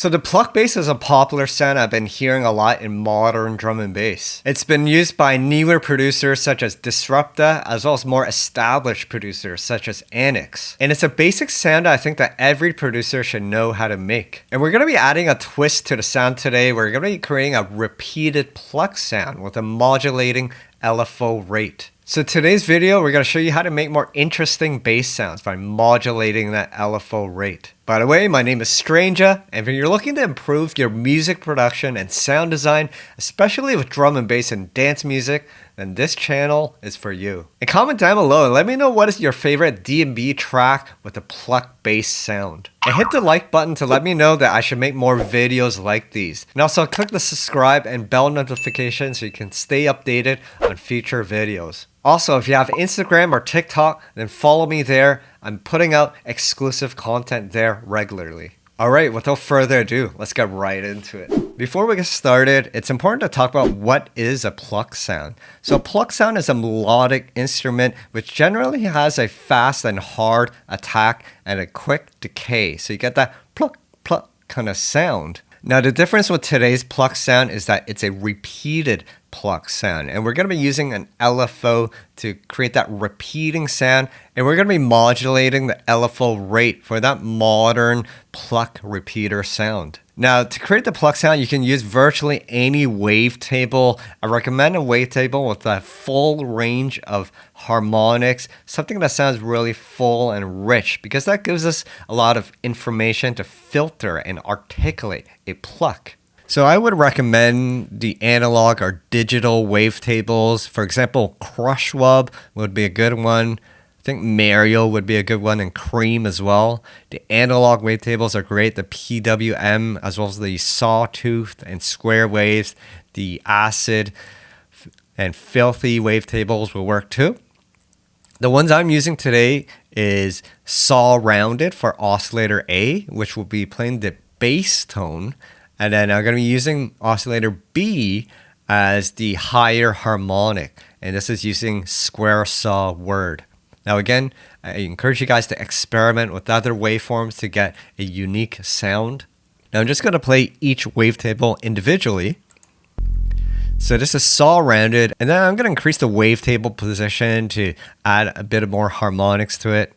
So the Pluck bass is a popular sound I've been hearing a lot in modern drum and bass. It's been used by newer producers such as Disrupta, as well as more established producers such as Annex. And it's a basic sound I think that every producer should know how to make. And we're going to be adding a twist to the sound today. We're going to be creating a repeated Pluck sound with a modulating LFO rate. So today's video, we're going to show you how to make more interesting bass sounds by modulating that LFO rate. By the way, my name is Stranger, and if you're looking to improve your music production and sound design, especially with drum and bass and dance music, then this channel is for you. And comment down below and let me know what is your favorite D&B track with the Pluck bass sound. And hit the like button to let me know that I should make more videos like these. And also click the subscribe and bell notification so you can stay updated on future videos. Also, if you have Instagram or TikTok, then follow me there. I'm putting out exclusive content there regularly. Alright, without further ado, let's get right into it. Before we get started, it's important to talk about what is a Pluck sound. So a Pluck sound is a melodic instrument which generally has a fast and hard attack and a quick decay. So you get that pluck, pluck kind of sound. Now the difference with today's Pluck sound is that it's a repeated Pluck sound, and we're going to be using an LFO to create that repeating sound, and we're going to be modulating the LFO rate for that modern Pluck repeater sound. Now to create the Pluck sound, you can use virtually any wavetable. I recommend a wavetable with a full range of harmonics, something that sounds really full and rich, because that gives us a lot of information to filter and articulate a Pluck. So I would recommend the analog or digital wavetables. For example, Crushwub would be a good one. I think Mario would be a good one, and Cream as well. The analog wavetables are great. The PWM, as well as the Sawtooth and Square Waves, the Acid and Filthy wavetables will work too. The ones I'm using today is Saw Rounded for oscillator A, which will be playing the bass tone. And then I'm going to be using oscillator B as the higher harmonic. And this is using square saw word. Now again, I encourage you guys to experiment with other waveforms to get a unique sound. Now I'm just going to play each wavetable individually. So this is saw rounded. And then I'm going to increase the wavetable position to add a bit more harmonics to it.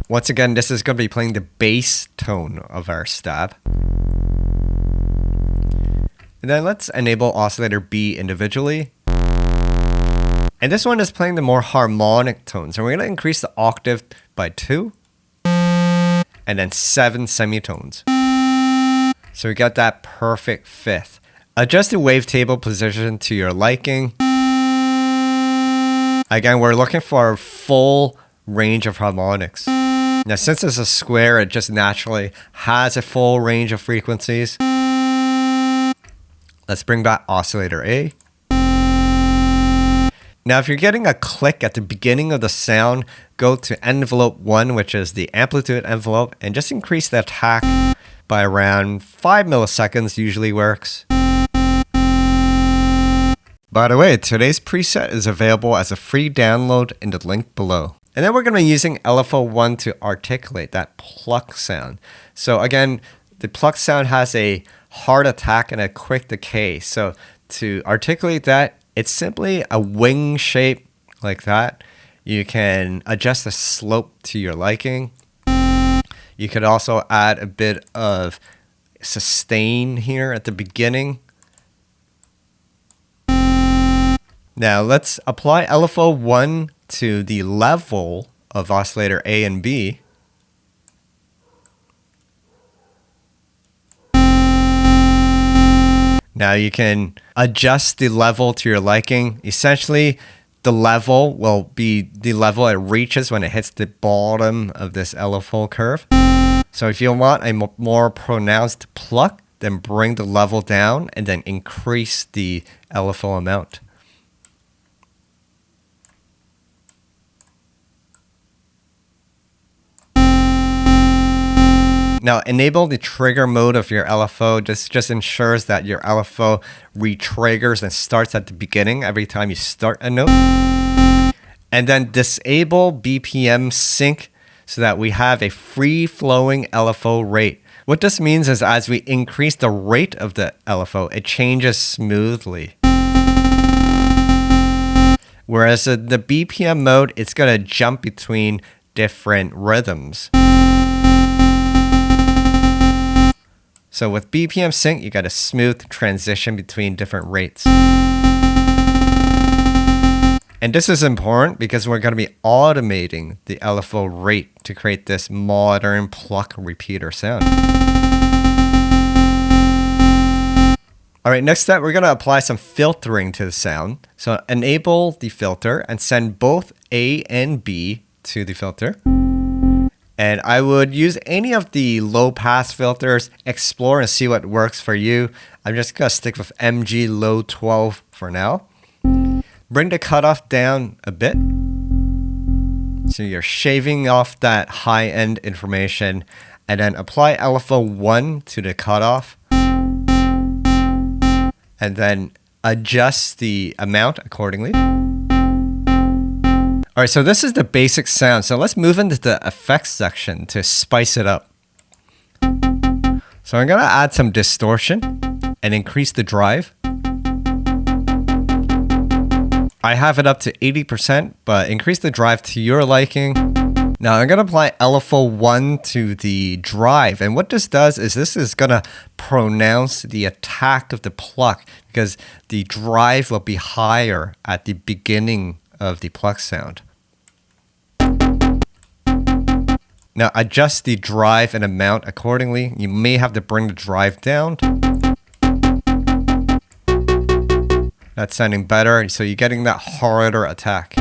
Once again, this is going to be playing the bass tone of our stab. And then let's enable oscillator B individually. And this one is playing the more harmonic tones. And we're going to increase the octave by 2. And then 7 semitones. So we got that perfect fifth. Adjust the wavetable position to your liking. Again, we're looking for a full range of harmonics. Now, since it's a square, it just naturally has a full range of frequencies. Let's bring back oscillator A. Now, if you're getting a click at the beginning of the sound, go to envelope 1, which is the amplitude envelope, and just increase the attack by around 5 milliseconds usually works. By the way, today's preset is available as a free download in the link below. And then we're going to be using LFO1 to articulate that Pluck sound. So again, the Pluck sound has a hard attack and a quick decay. So to articulate that, it's simply a wing shape like that. You can adjust the slope to your liking. You could also add a bit of sustain here at the beginning. Now let's apply LFO1 to the level of oscillator A and B. Now you can adjust the level to your liking. Essentially, the level will be the level it reaches when it hits the bottom of this LFO curve. So if you want a more pronounced pluck, then bring the level down and then increase the LFO amount. Now enable the trigger mode of your LFO. This just ensures that your LFO re-triggers and starts at the beginning every time you start a note. And then disable BPM sync. so that we have a free-flowing LFO rate. What this means is as we increase the rate of the LFO, it changes smoothly. Whereas in the BPM mode, it's going to jump between different rhythms. So with BPM sync, you got a smooth transition between different rates. And this is important because we're going to be automating the LFO rate to create this modern Pluck repeater sound. All right, next step, we're going to apply some filtering to the sound. So enable the filter and send both A and B to the filter. And I would use any of the low pass filters, explore and see what works for you. I'm just going to stick with MG low 12 for now. Bring the cutoff down a bit. So you're shaving off that high end information, and then apply LFO 1 to the cutoff. And then adjust the amount accordingly. All right, so this is the basic sound. So let's move into the effects section to spice it up. So I'm gonna add some distortion and increase the drive. I have it up to 80%, but increase the drive to your liking. Now I'm going to apply LFO 1 to the drive. And what this does is this is going to pronounce the attack of the pluck because the drive will be higher at the beginning of the pluck sound. Now adjust the drive and amount accordingly. You may have to bring the drive down. That's sounding better, so you're getting that harder attack.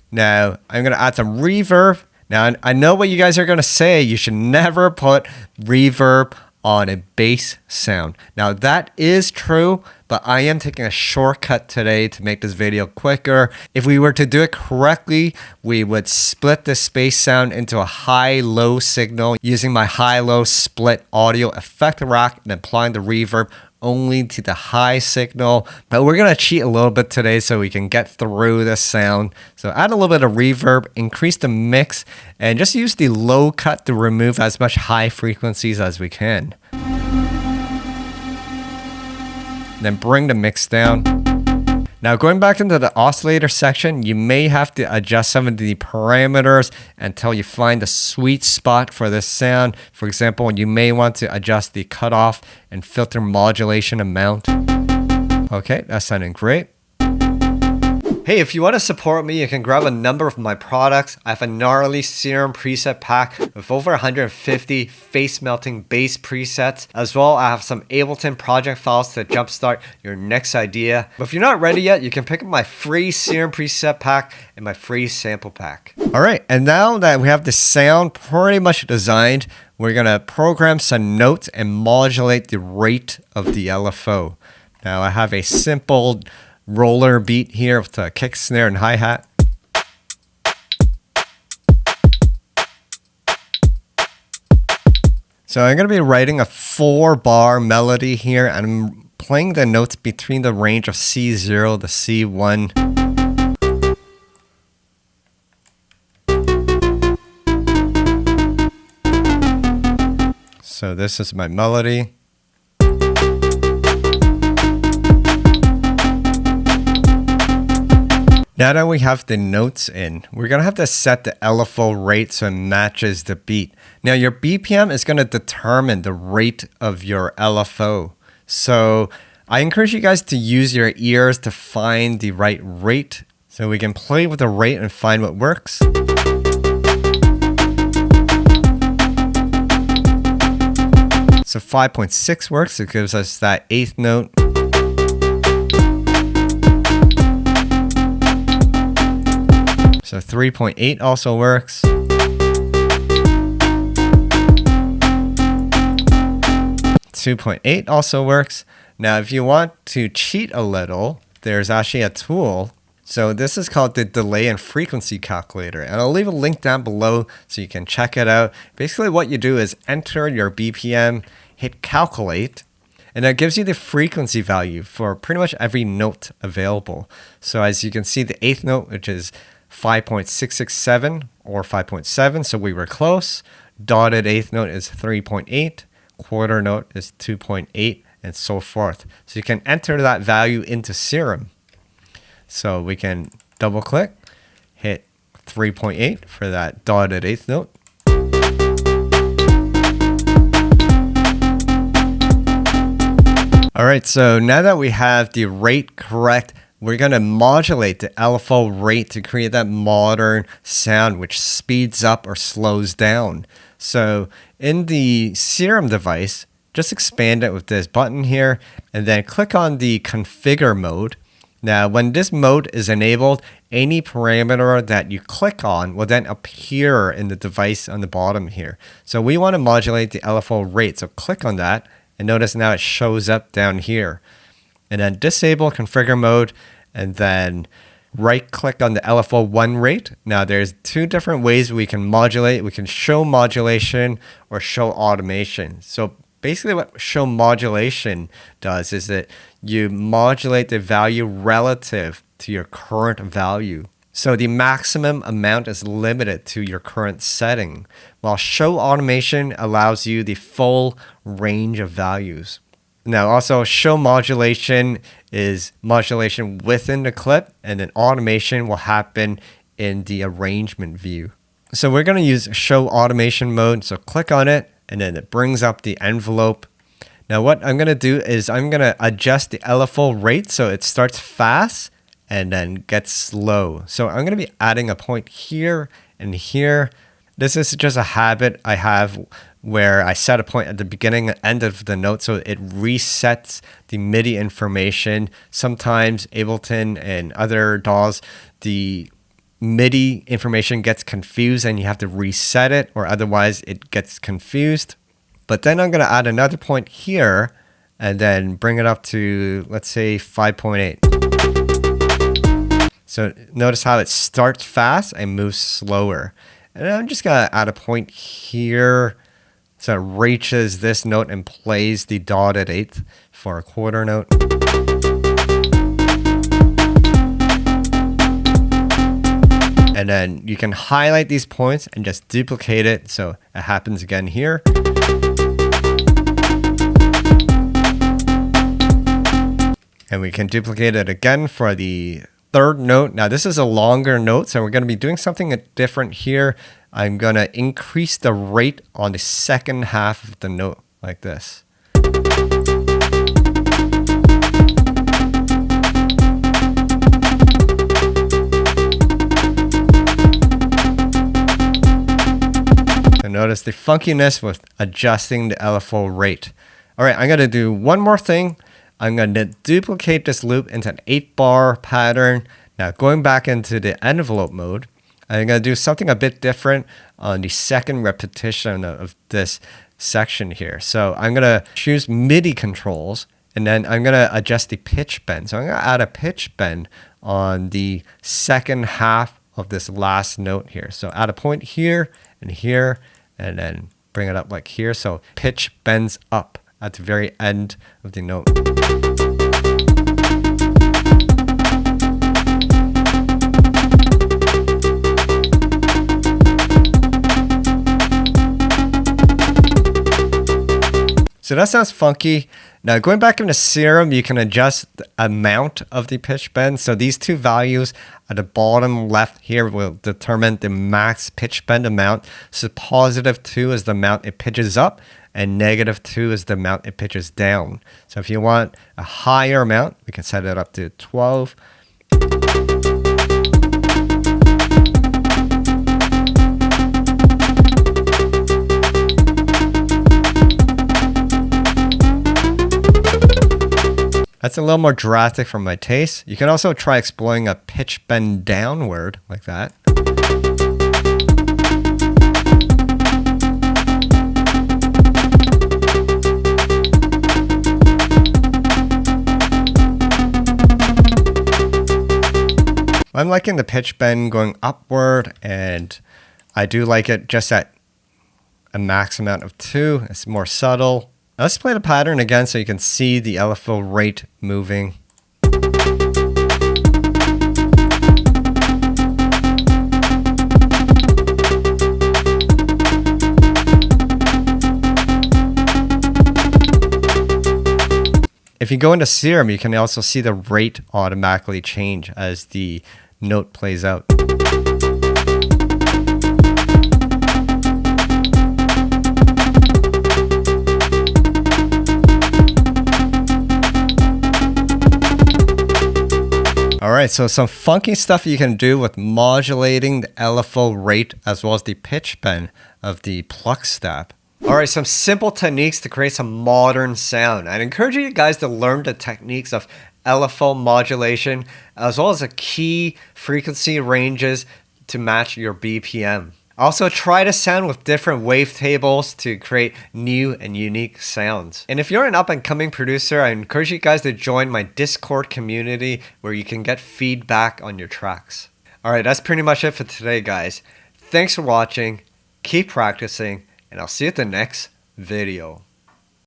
Now, I'm going to add some reverb. Now, I know what you guys are going to say. You should never put reverb on a bass sound. Now, that is true, but I am taking a shortcut today to make this video quicker. If we were to do it correctly, we would split the bass sound into a high-low signal using my high-low split audio effect rack and applying the reverb only to the high signal. But we're going to cheat a little bit today so we can get through the sound. So add a little bit of reverb, increase the mix, and just use the low cut to remove as much high frequencies as we can. Then bring the mix down. Now going back into the oscillator section, you may have to adjust some of the parameters until you find the sweet spot for this sound. For example, you may want to adjust the cutoff and filter modulation amount. Okay, that's sounding great. Hey, if you want to support me, you can grab a number of my products. I have a gnarly Serum preset pack with over 150 face-melting bass presets. As well, I have some Ableton project files to jumpstart your next idea. But if you're not ready yet, you can pick up my free Serum preset pack and my free sample pack. All right, and now that we have the sound pretty much designed, we're going to program some notes and modulate the rate of the LFO. Now, I have a simple roller beat here with a kick, snare, and hi-hat. So I'm going to be writing a 4-bar melody here, and I'm playing the notes between the range of C0 to C1. So this is my melody. Now that we have the notes in, we're going to have to set the LFO rate so it matches the beat. Now your BPM is going to determine the rate of your LFO. So I encourage you guys to use your ears to find the right rate so we can play with the rate and find what works. So 5.6 works. It gives us that 8th note. So 3.8 also works. 2.8 also works. Now, if you want to cheat a little, there's actually a tool. So this is called the delay and frequency calculator. And I'll leave a link down below so you can check it out. Basically, what you do is enter your BPM, hit calculate, and that gives you the frequency value for pretty much every note available. So as you can see, the 8th note, which is 5.667 or 5.7, so we were close. Dotted eighth note is 3.8, quarter note is 2.8, and so forth. So you can enter that value into Serum. So we can double click, hit 3.8 for that dotted eighth note. All right, so now that we have the rate correct, we're going to modulate the LFO rate to create that modern sound which speeds up or slows down. So in the Serum device, just expand it with this button here and then click on the configure mode. Now, when this mode is enabled, any parameter that you click on will then appear in the device on the bottom here. So we want to modulate the LFO rate. So click on that and notice now it shows up down here. And then disable configure mode and then right click on the LFO 1 rate. Now there's two different ways we can modulate. We can show modulation or show automation. So basically what show modulation does is that you modulate the value relative to your current value. So the maximum amount is limited to your current setting, while show automation allows you the full range of values. Now also show modulation is modulation within the clip, and then automation will happen in the arrangement view. So we're going to use show automation mode. So click on it and then it brings up the envelope. Now what I'm going to do is I'm going to adjust the LFO rate so it starts fast and then gets slow. So I'm going to be adding a point here and here. This is just a habit I have where I set a point at the beginning and end of the note so it resets the MIDI information. Sometimes Ableton and other DAWs, the MIDI information gets confused and you have to reset it, or otherwise it gets confused. But then I'm going to add another point here and then bring it up to, let's say, 5.8. So notice how it starts fast and moves slower. And I'm just going to add a point here so it reaches this note and plays the dotted eighth for a quarter note. And then you can highlight these points and just duplicate it so it happens again here. And we can duplicate it again for the third note. Now this is a longer note, so we're going to be doing something different here. I'm going to increase the rate on the second half of the note like this. So notice the funkiness with adjusting the LFO rate. All right, I'm going to do one more thing. I'm going to duplicate this loop into an 8-bar pattern. Now going back into the envelope mode, I'm going to do something a bit different on the second repetition of this section here. So I'm going to choose MIDI controls, and then I'm going to adjust the pitch bend. So I'm going to add a pitch bend on the second half of this last note here. So add a point here, and then bring it up like here. So pitch bends up at the very end of the note. So that sounds funky. Now going back into Serum, you can adjust the amount of the pitch bend. So these two values at the bottom left here will determine the max pitch bend amount. So +2 is the amount it pitches up, and -2 is the amount it pitches down. So if you want a higher amount, we can set it up to 12. That's a little more drastic for my taste. You can also try exploring a pitch bend downward like that. I'm liking the pitch bend going upward, and I do like it just at a max amount of 2. It's more subtle. Let's play the pattern again so you can see the LFO rate moving. If you go into Serum, you can also see the rate automatically change as the note plays out. Alright, so some funky stuff you can do with modulating the LFO rate as well as the pitch bend of the Pluck step. Alright, some simple techniques to create some modern sound. I'd encourage you guys to learn the techniques of LFO modulation as well as the key frequency ranges to match your BPM. Also, try to sound with different wavetables to create new and unique sounds. And if you're an up-and-coming producer, I encourage you guys to join my Discord community where you can get feedback on your tracks. Alright, that's pretty much it for today, guys. Thanks for watching, keep practicing, and I'll see you at the next video.